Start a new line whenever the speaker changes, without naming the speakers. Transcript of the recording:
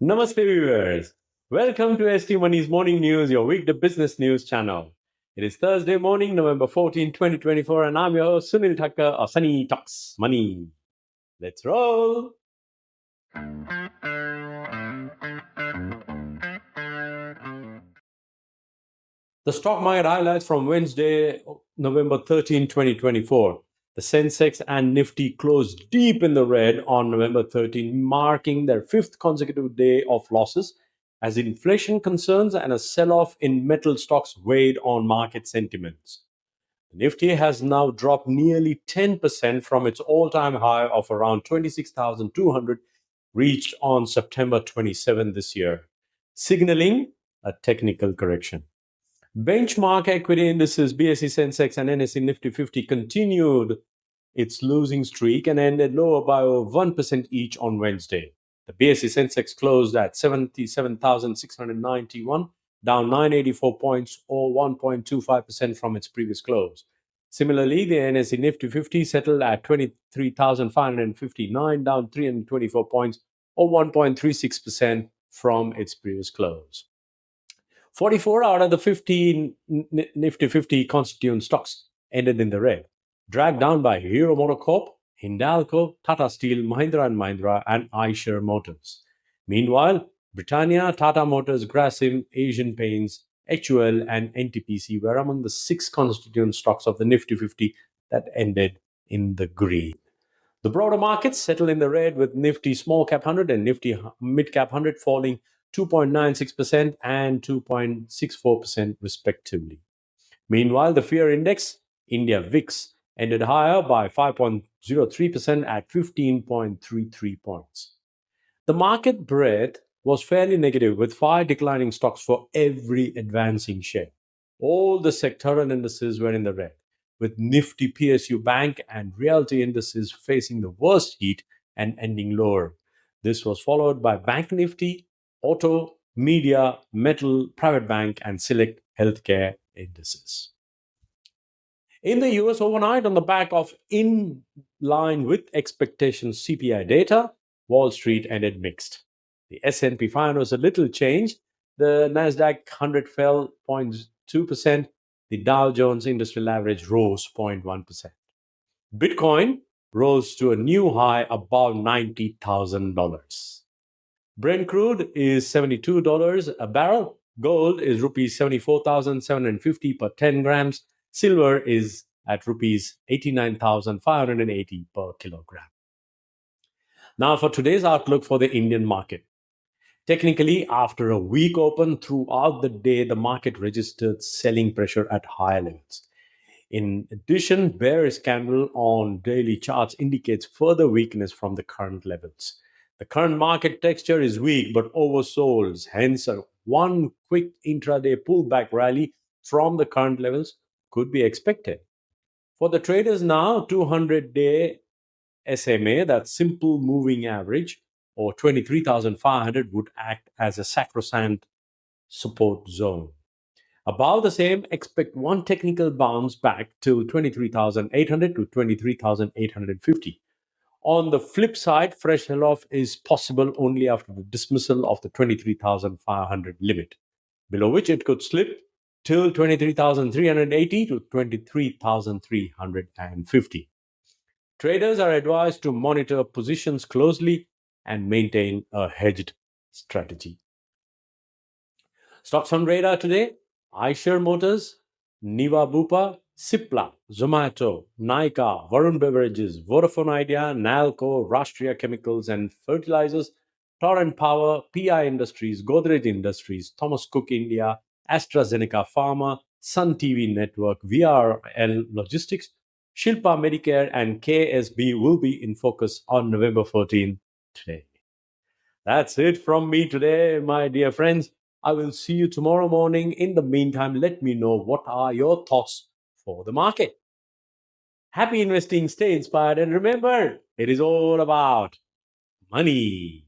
Namaste viewers. Welcome to ST Money's Morning News, your weekday business news channel. It is Thursday morning, November 14, 2024, and I'm your host, Sunil Thakker, or Sunny Talks Money. Let's roll. The stock market highlights from Wednesday, November 13, 2024. The Sensex and Nifty closed deep in the red on November 13, marking their fifth consecutive day of losses as inflation concerns and a sell-off in metal stocks weighed on market sentiments. The Nifty has now dropped nearly 10% from its all-time high of around 26,200 reached on September 27 this year, signaling a technical correction. Benchmark equity indices BSE Sensex and NSE Nifty 50 continued its losing streak and ended lower by over 1% each on Wednesday. The BSE Sensex closed at 77,691, down 984 points or 1.25% from its previous close. Similarly, the NSE Nifty 50 settled at 23,559, down 324 points or 1.36% from its previous close. 44 out of the 15 Nifty 50 constituent stocks ended in the red, dragged down by Hero MotoCorp, Hindalco, Tata Steel, Mahindra & Mahindra, and Eicher Motors. Meanwhile, Britannia, Tata Motors, Grasim, Asian Paints, HUL, and NTPC were among the 6 constituent stocks of the Nifty 50 that ended in the green. The broader markets settled in the red with Nifty Small Cap 100 and Nifty Mid Cap 100 falling 2.96% and 2.64% respectively. Meanwhile, the fear index, India VIX, ended higher by 5.03% at 15.33 points. The market breadth was fairly negative with 5 declining stocks for every advancing share. All the sectoral indices were in the red, with Nifty PSU Bank and Realty indices facing the worst heat and ending lower. This was followed by Bank Nifty, Auto, Media, Metal, Private Bank, and Select Healthcare indices. In the US overnight, on the back of in line with expectations CPI data, Wall Street ended mixed. The S&P 500 was a little changed. The Nasdaq 100 fell 0.2%. The Dow Jones Industrial Average rose 0.1%. Bitcoin rose to a new high above $90,000. Brent crude is $72 a barrel. Gold is rupees 74,750 per 10 grams. Silver is at rupees 89,580 per kilogram. Now for today's outlook for the Indian market. Technically, after a weak open throughout the day, the market registered selling pressure at higher levels. In addition, bearish candle on daily charts indicates further weakness from the current levels. The current market texture is weak but oversold, hence one quick intraday pullback rally from the current levels could be expected. For the traders now, 200-day SMA, that simple moving average, or 23,500 would act as a sacrosanct support zone. Above the same, expect one technical bounce back till 23,800 to 23,850. On the flip side, fresh sell-off is possible only after the dismissal of the 23,500 limit, below which it could slip till 23,380 to 23,350. Traders are advised to monitor positions closely and maintain a hedged strategy. Stocks on radar today: Eicher Motors, Niva Bupa, Cipla, Zomato, Nykaa, Varun Beverages, Vodafone Idea, Nalco, Rashtriya Chemicals and Fertilizers, Torrent Power, PI Industries, Godrej Industries, Thomas Cook India, AstraZeneca Pharma, Sun TV Network, VRL Logistics, Shilpa Medicare, and KSB will be in focus on November 14 today. That's it from me today, my dear friends. I will see you tomorrow morning. In the meantime, let me know what are your thoughts for the market. Happy investing, stay inspired, and remember, it is all about money.